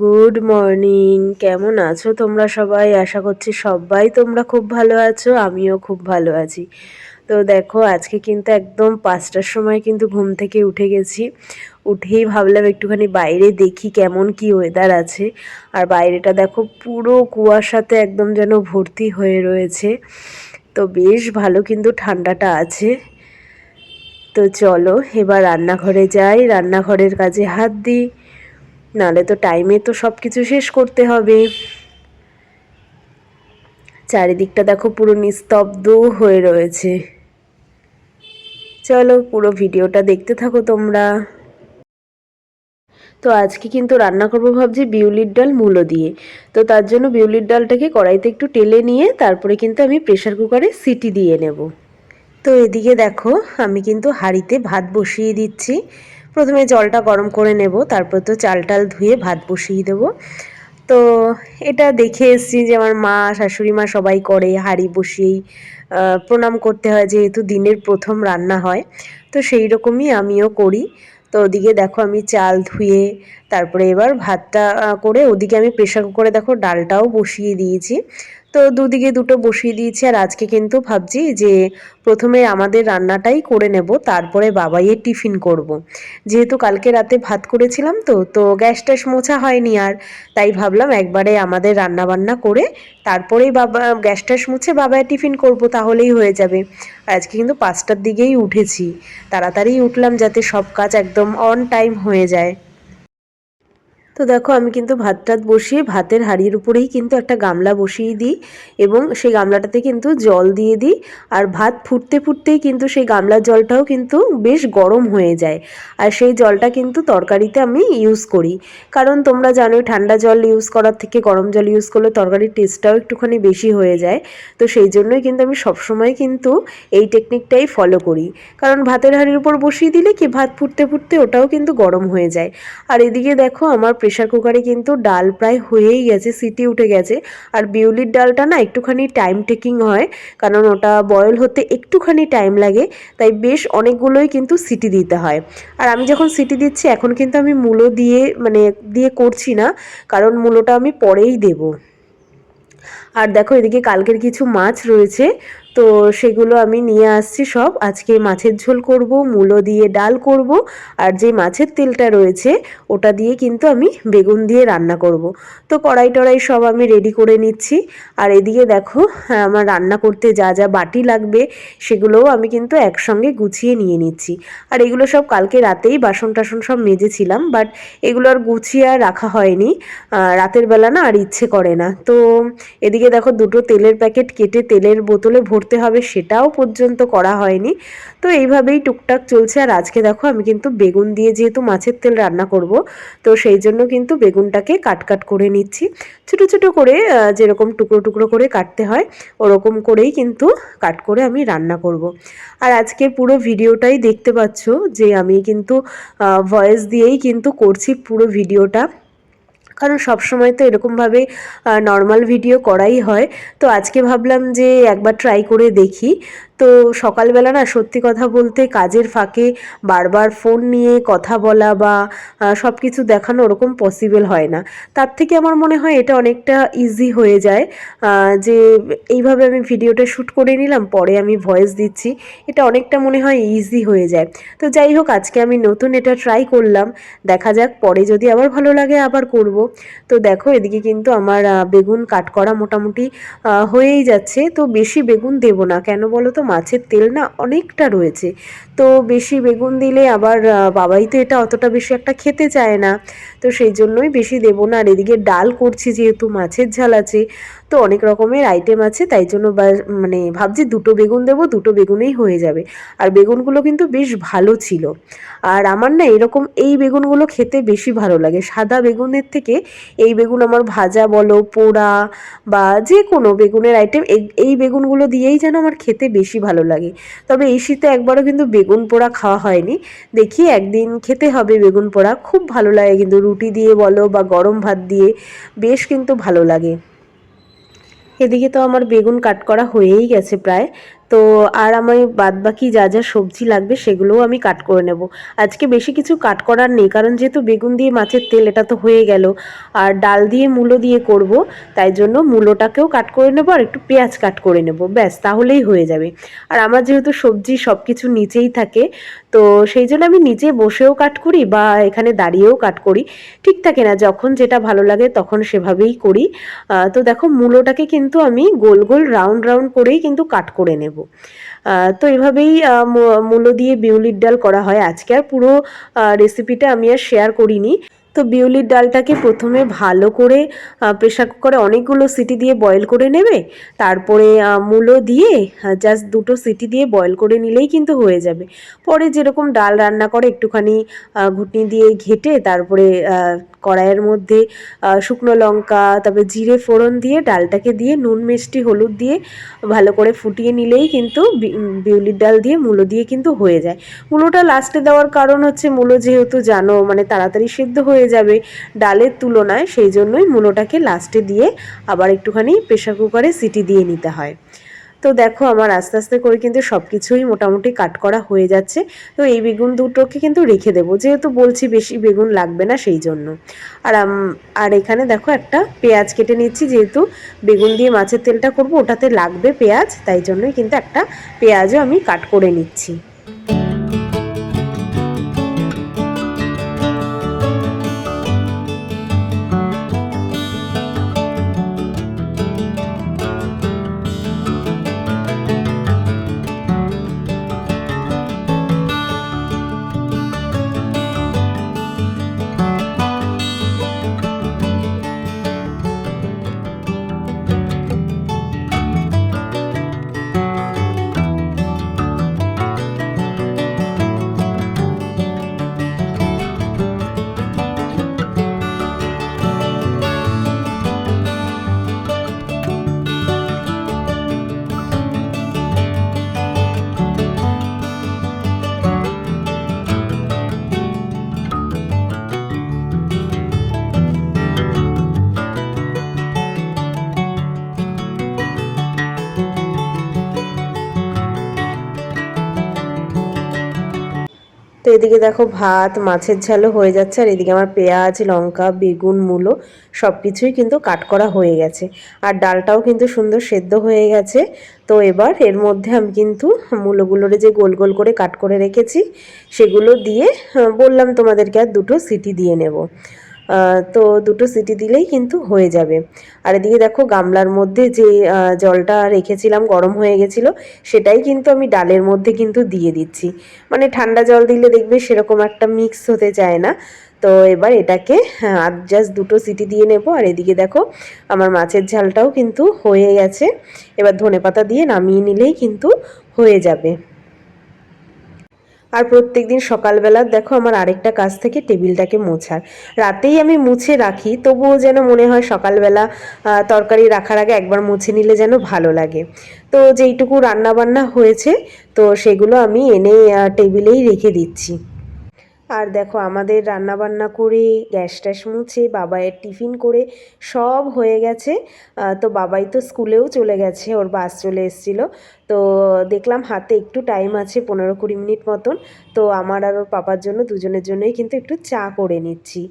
Good morning. কেমন আছো তোমরা সবাই? আশা করছি সবাই তোমরা খুব ভালো আছো, আমিও খুব ভালো আছি। তো দেখো আজকে কিন্তু একদম 5টার সময় কিন্তু ঘুম থেকে উঠে গেছি। উঠেই ভাবলাম একটুখানি বাইরে দেখি কেমন কি ওয়েদার আছে। আর বাইরেটা দেখো পুরো কুয়াশাতে একদম যেন ভর্তি হয়ে রয়েছে। তো বেশ ভালো কিন্তু ঠান্ডাটা আছে। তো চলো এবার রান্নাঘরে যাই, রান্নাঘরের কাজে হাত দিই, নাহলে তো টাইমে তো সব কিছু শেষ করতে হবে। চারিদিকটা দেখো পুরো নিস্তব্ধ হয়ে রয়েছে। চলো পুরো ভিডিওটা দেখতে থাকো তোমরা। তো আজকে কিন্তু রান্না করবো ভাবছি বিউলির ডাল মূলো দিয়ে। তো তার জন্য বিউলির ডালটাকে কড়াইতে একটু টেলে নিয়ে তারপরে কিন্তু আমি প্রেসার কুকারে সিটি দিয়ে নেব। তো এদিকে দেখো আমি কিন্তু হাঁড়িতে ভাত বসিয়ে দিচ্ছি। প্রথমে জলটা গরম করে নেব, তারপর তো চাল টাল ধুয়ে ভাত বসিয়ে দেবো। তো এটা দেখে এসেছি যে আমার মা শাশুড়ি মা সবাই করে, হাঁড়ি বসিয়েই প্রণাম করতে হয়, যেহেতু দিনের প্রথম রান্না হয়। তো সেই রকমই আমিও করি। তো ওদিকে দেখো আমি চাল ধুয়ে তারপরে এবার ভাতটা করে ওদিকে আমি প্রেশার কুকারে দেখো ডালটাও বসিয়ে দিয়েছি। তো দুদিকে দুটো বসিয়ে দিয়েছি। আর আজকে কিন্তু ভাবছি যে প্রথমে আমাদের রান্নাটাই করে নেব, তারপরে বাবাইয়ের টিফিন করব। যেহেতু কালকে রাতে ভাত করেছিলাম তো তো গ্যাস ট্যাস মোছা হয়নি আর, তাই ভাবলাম একবারে আমাদের রান্না বান্না করে তারপরেই বাবা গ্যাস ট্যাস মুছে বাবায় টিফিন করব, তাহলেই হয়ে যাবে। আর আজকে কিন্তু 5টার দিকেই উঠেছি, তাড়াতাড়ি উঠলাম যাতে সব কাজ একদম অন টাইম হয়ে যায়। তো দেখো আমি কিন্তু ভাত টাত বসিয়ে ভাতের হাঁড়ির উপরেই কিন্তু একটা গামলা বসিয়ে দিই এবং সেই গামলাটাতে কিন্তু জল দিয়ে দিই। আর ভাত ফুটতে ফুটতেই কিন্তু সেই গামলার জলটাও কিন্তু বেশ গরম হয়ে যায়। আর সেই জলটা কিন্তু তরকারিতে আমি ইউজ করি, কারণ তোমরা জানোই ঠান্ডা জল ইউজ করার থেকে গরম জল ইউজ করলে তরকারির টেস্টটাও একটুখানি বেশি হয়ে যায়। তো সেই জন্যই কিন্তু আমি সবসময় কিন্তু এই টেকনিকটাই ফলো করি, কারণ ভাতের হাঁড়ির উপর বসিয়ে দিলে কি ভাত ফুটতে ফুটতে ওটাও কিন্তু গরম হয়ে যায়। আর এদিকে দেখো আমার প্রেসার কুকারে কিন্তু ডাল প্রায় হয়েই গেছে, সিটি উঠে গেছে। আর বিউলির ডালটা না একটুখানি টাইম টেকিং হয়, কারণ ওটা বয়েল হতে একটুখানি টাইম লাগে, তাই বেশ অনেকগুলোই কিন্তু সিটি দিতে হয়। আর আমি যখন সিটি দিচ্ছি এখন কিন্তু আমি মূলো দিয়ে দিয়ে করছি না, কারণ মূলোটা আমি পরেই দেবো। আর দেখো এদিকে কালকের কিছু মাছ রয়েছে, তো সেগুলো আমি নিয়ে আসছি সব। আজকে মাছের ঝোল করব, মূলো দিয়ে ডাল করব, আর যে মাছের তেলটা রয়েছে ওটা দিয়ে কিন্তু আমি বেগুন দিয়ে রান্না করব। তো কড়াই টড়াই সব আমি রেডি করে নিচ্ছি। আর এদিকে দেখো আমার রান্না করতে যা যা বাটি লাগবে সেগুলোও আমি কিন্তু একসঙ্গে গুছিয়ে নিয়ে নিচ্ছি। আর এগুলো সব কালকে রাতেই বাসন টাসন সব মেজেছিলাম, বাট এগুলো আর গুছিয়ে আর রাখা হয়নি, রাতের বেলা না আর ইচ্ছে করে না। তো এদিকে দেখো দুটো তেলের প্যাকেট কেটে তেলের বোতলে ভরতে হবে, সেটাও পর্যন্ত করা হয়নি। তো এইভাবেই টুকটাক চলছে। আর আজকে দেখো আমি কিন্তু বেগুন দিয়ে যেহেতু মাছের তেল রান্না করব, তো সেই জন্য কিন্তু বেগুনটাকে কাট করে নিচ্ছি ছোট ছোট করে, যেরকম টুকরো টুকরো করে কাটতে হয় ওরকম করেই কিন্তু কাট করে আমি রান্না করব। আর আজকের পুরো ভিডিওটাই দেখতে পাচ্ছ যে আমি কিন্তু ভয়েস দিয়েই কিন্তু করছি পুরো ভিডিওটা, কারণ সবসময় তো এরকমভাবে নর্মাল ভিডিও করাই হয়। তো আজকে ভাবলাম যে একবার ট্রাই করে দেখি। তো সকালবেলা না সত্যি কথা বলতে কাজের ফাঁকে বারবার ফোন নিয়ে কথা বলা বা সব কিছু দেখানো ওরকম পসিবল হয় না। তার থেকে আমার মনে হয় এটা অনেকটা ইজি হয়ে যায়, যে এইভাবে আমি ভিডিওটা শ্যুট করে নিলাম, পরে আমি ভয়েস দিচ্ছি, এটা অনেকটা মনে হয় ইজি হয়ে যায়। তো যাই হোক আজকে আমি নতুন এটা ট্রাই করলাম, দেখা যাক পরে যদি আবার ভালো লাগে আবার করব। তো দেখো এদিকে কিন্তু আমার বেগুন কাট করা মোটামুটি হয়েই যাচ্ছে। তো বেশি বেগুন দেব না, কেন বলো তো মাছের তেল না অনেকটা রয়েছে, তো বেশি বেগুন দিলে আবার বাবাই তো এটা অতটা বেশি একটা খেতে চায় না, তো সেই জন্যই বেশি দেব না। আর এদিকে ডাল করছি যেহেতু মাছের ঝাল আছে, তো অনেক রকমের আইটেম আছে, তাই জন্য ভাবছি দুটো বেগুন দেবো, দুটো বেগুনেই হয়ে যাবে। আর বেগুনগুলো কিন্তু বেশ ভালো ছিল। আর আমার না এরকম এই বেগুনগুলো খেতে বেশি ভালো লাগে সাদা বেগুনের থেকে। এই বেগুন আমার ভাজা বলো, পোড়া বা যে কোনো বেগুনের আইটেম এই বেগুনগুলো দিয়েই যেন আমার খেতে বেশি ভালো লাগে। তবে এই শীতে একবারও কিন্তু বেগুন পোড়া খাওয়া হয়নি, দেখি একদিন খেতে হবে বেগুন পোড়া, খুব ভালো লাগে কিন্তু রুটি দিয়ে বলো বা গরম ভাত দিয়ে বেশ কিন্তু ভালো লাগে। এদিকে তো আমার বেগুন কাট করা হয়েই গেছে প্রায়। তো আর আমি বাদবাকি যা যা সবজি লাগবে সেগুলোও আমি কাট করে নেব। আজকে বেশি কিছু কাট করার নেই, কারণ যেহেতু বেগুন দিয়ে মাছের তেল এটা তো হয়ে গেল, আর ডাল দিয়ে মূলো দিয়ে করব, তাই জন্য মূলোটাকেও কাট করে নেব আর একটু পেঁয়াজ কাট করে নেব, ব্যাস তাহলেই হয়ে যাবে। আর আমার যেহেতু সবজি সব কিছু নিচেই থাকে, তো সেই জন্য আমি নিচে বসেও কাট করি বা এখানে দাঁড়িয়েও কাট করি, ঠিক থাকে না, যখন যেটা ভালো লাগে তখন সেভাবেই করি। তো দেখো মূলোটাকে কিন্তু আমি গোল গোল রাউন্ড রাউন্ড করেই কিন্তু কাট করে নেব। তো এভাবেই মূলো দিয়ে বিউলির ডাল করা হয়। আজকে আর পুরো রেসিপিটা আমি আর শেয়ার করিনি। তো বিউলির ডালটাকে প্রথমে ভালো করে প্রেসার কুকারে অনেকগুলো সিটি দিয়ে বয়েল করে নেবে, তারপরে মূলো দিয়ে জাস্ট 2টো সিটি দিয়ে বয়েল করে নিলেই কিন্তু হয়ে যাবে। পরে যেরকম ডাল রান্না করে একটুখানি ঘুটনি দিয়ে ঘেটে তারপরে কড়াইয়ের মধ্যে শুকনো লঙ্কা তারপরে জিরে ফোড়ন দিয়ে ডালটাকে দিয়ে নুন মিষ্টি হলুদ দিয়ে ভালো করে ফুটিয়ে নিলেই কিন্তু বিউলির ডাল দিয়ে মূলো দিয়ে কিন্তু হয়ে যায়। মূলোটা লাস্টে দেওয়ার কারণ হচ্ছে মূলো যেহেতু জানো মানে তাড়াতাড়ি সিদ্ধ হয়ে যাবে ডালের তুলনায়, সেই জন্যই মূলোটাকে লাস্টে দিয়ে আবার একটুখানি প্রেসার কুকারে সিটি দিয়ে নিতে হয়। তো দেখো আমার আস্তে আস্তে করে কিন্তু সব কিছুই মোটামুটি কাট করা হয়ে যাচ্ছে। তো এই বেগুন দুটোকে কিন্তু রেখে দেবো, যেহেতু বলছি বেশি বেগুন লাগবে না সেই জন্য। আর আর এখানে দেখো একটা পেঁয়াজ কেটে নিচ্ছি, যেহেতু বেগুন দিয়ে মাছের তেলটা করব ওটাতে লাগবে পেঁয়াজ, তাই জন্যই কিন্তু একটা পেঁয়াজও আমি কাট করে নিচ্ছি। তো এদিকে দেখো ভাত মাছের ঝালও হয়ে যাচ্ছে, আর এদিকে আমার পেঁয়াজ লঙ্কা বেগুন মূলো সব কিছুই কিন্তু কাট করা হয়ে গেছে, আর ডালটাও কিন্তু সুন্দর সেদ্ধ হয়ে গেছে। তো এবার এর মধ্যে আমি কিন্তু মূলোগুলোরে যে গোল গোল করে কাট করে রেখেছি সেগুলো দিয়ে বললাম তোমাদেরকে আর 2টো সিটি দিয়ে নেব। তো 2টো সিটি দিলেই কিন্তু হয়ে যাবে। আর এদিকে দেখো গামলার মধ্যে যে জলটা রেখেছিলাম গরম হয়ে গেছিলো, সেটাই কিন্তু আমি ডালের মধ্যে কিন্তু দিয়ে দিচ্ছি। মানে ঠান্ডা জল দিলে দেখবে সেরকম একটা মিক্স হতে চায় না। তো এবার এটাকে আর জাস্ট 2টো সিটি দিয়ে নেব। আর এদিকে দেখো আমার মাছের ঝালটাও কিন্তু হয়ে গেছে, এবার ধনেপাতা দিয়ে নামিয়ে নিলেই কিন্তু হয়ে যাবে। আর প্রত্যেকদিন সকালবেলা দেখো আমার আরেকটা কাজ থেকে টেবিলটাকে মোছার, রাতেই আমি মুছে রাখি, তবুও যেন মনে হয় সকালবেলা তরকারি রাখার আগে একবার মুছে নিলে যেন ভালো লাগে। তো যেইটুকু রান্না বান্না হয়েছে তো সেগুলো আমি এনে টেবিলেই রেখে দিচ্ছি। আর দেখো আমাদের রান্না বান্না করে গ্যাস ট্যাস মুছে বাবাইয়ের টিফিন করে সব হয়ে গেছে। তো বাবাই তো স্কুলেও চলে গেছে, ওর বাস চলে এসেছিলো। তো দেখলাম হাতে একটু টাইম আছে 15-20 মিনিট মতন, তো আমার আর ওর পাপার জন্য দুজনের জন্যই কিন্তু একটু চা করে নিচ্ছি।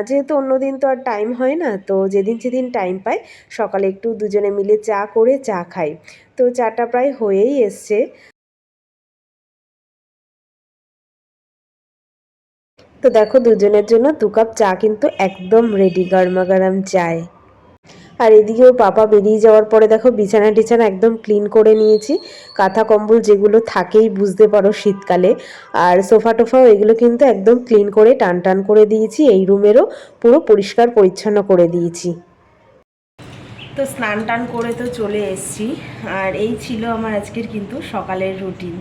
যেহেতু অন্যদিন তো আর টাইম হয় না, তো যেদিন যেদিন টাইম পাই সকালে একটু দুজনে মিলে চা করে চা খাই। তো চাটা প্রায় হয়েই এসছে। তো দেখো দুজনের জন্য 2 কাপ চা কিন্তু একদম রেডি, গরমা গরম চায়। আর এদিকে ওর পাপা বেরিয়ে যাওয়ার পরে দেখো বিছানা টিছানা একদম ক্লিন করে নিয়েছি, কাঁথা কম্বল যেগুলো থাকেই বুঝতে পারো শীতকালে, আর সোফা টোফাও এগুলো কিন্তু একদম ক্লিন করে টান টান করে দিয়েছি, এই রুমেরও পুরো পরিষ্কার পরিচ্ছন্ন করে দিয়েছি। তো স্নান টান করে তো চলে এসেছি, আর এই ছিল আমার আজকের কিন্তু সকালের রুটিন।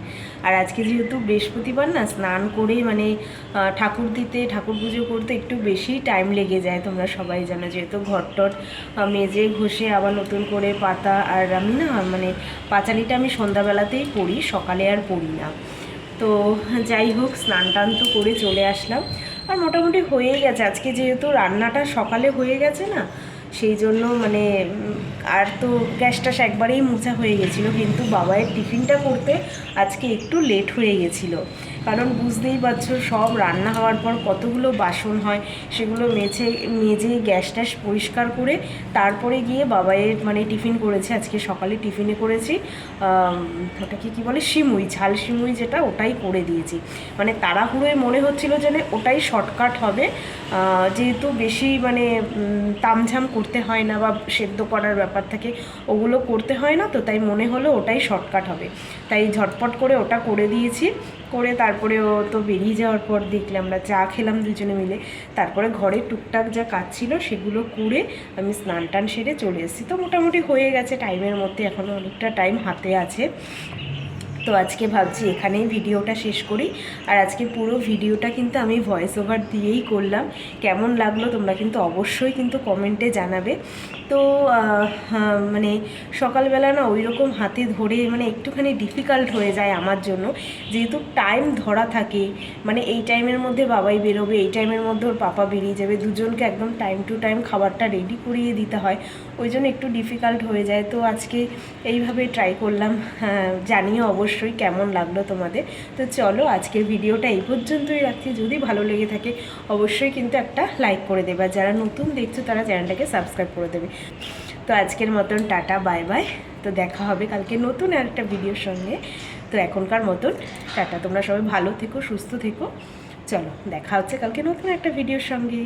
আর আজকে যেহেতু বৃহস্পতিবার না, স্নান করে মানে ঠাকুর দিতে ঠাকুর পুজো করতে একটু বেশি টাইম লেগে যায়, তোমরা সবাই জানো, যেহেতু ঘরটর মেজে ঘষে আবার নতুন করে পাতা, আর আমি না মানে পাঁচালিটা আমি সন্ধ্যাবেলাতেই পড়ি, সকালে আর পড়ি না। তো যাই হোক স্নান টান তো করে চলে আসলাম, আর মোটামুটি হয়েই গেছে। আজকে যেহেতু রান্নাটা সকালে হয়ে গেছে না, সেই জন্য মানে আর তো গ্যাসটা একবারেই মোছা হয়ে গেছিলো, কিন্তু বাবাইয়ের টিফিনটা করতে আজকে একটু লেট হয়ে গেছিলো। কারণ বুঝতেই পারছো, সব রান্না হওয়ার পর কতগুলো বাসন হয়, সেগুলো মেজে গ্যাস ট্যাস পরিষ্কার করে তারপরে গিয়ে বাবাইয়ের মানে টিফিন করেছে। আজকে সকালে টিফিনে করেছি ওটাকে কী বলে, সিমুই, ঝাল সিমুই যেটা, ওটাই করে দিয়েছি। মানে তাড়াহুড়োয় মনে হচ্ছিলো যে ওটাই শর্টকাট হবে, যেহেতু বেশি মানে তামঝাম করতে হয় না বা সেদ্ধ করার ব্যাপার থাকে, ওগুলো করতে হয় না, তো তাই মনে হলো ওটাই শর্টকাট হবে, তাই ঝটপট করে ওটা করে দিয়েছি। করে তারপরে ও তো বেরিয়ে যাওয়ার পর দেখলে আমরা চা খেলাম দুজনে মিলে। তারপরে ঘরে টুকটাক যা কাজ ছিল সেগুলো করে আমি স্নান টান সেরে চলে এসেছি। তো মোটামুটি হয়ে গেছে টাইমের মধ্যে, এখনও অনেকটা টাইম হাতে আছে। তো আজকে ভাবছি এখানেই ভিডিওটা শেষ করি। আর আজকে পুরো ভিডিওটা কিন্তু আমি ভয়েস ওভার দিয়েই করলাম। কেমন লাগলো তোমরা কিন্তু অবশ্যই কিন্তু কমেন্টে জানাবে। তো মানে সকালবেলা না ওই রকম হাতে ধরে মানে একটুখানি ডিফিকাল্ট হয়ে যায় আমার জন্য, যেহেতু টাইম ধরা থাকে, মানে এই টাইমের মধ্যে বাবাই বেরোবে, এই টাইমের মধ্যে ওর পাপা বেরিয়ে যাবে, দুজনকে একদম টাইম টু টাইম খাবারটা রেডি করিয়ে দিতে হয়, ওই জন্য একটু ডিফিকাল্ট হয়ে যায়। তো আজকে এইভাবে ট্রাই করলাম, জানিও অবশ্যই কেমন লাগলো তোমাদের। তো চলো আজকের ভিডিওটা এই পর্যন্তই রাখছি। যদি ভালো লেগে থাকে অবশ্যই কিন্তু একটা লাইক করে দেবে, আর যারা নতুন দেখছো তারা চ্যানেলটাকে সাবস্ক্রাইব করে দেবে। তো আজকের মতন টাটা, বাই বাই। তো দেখা হবে কালকে নতুন একটা ভিডিওর সঙ্গে। তো এখনকার মতন টাটা, তোমরা সবাই ভালো থেকো, সুস্থ থেকো। চলো দেখা হচ্ছে কালকে নতুন একটা ভিডিওর সঙ্গে।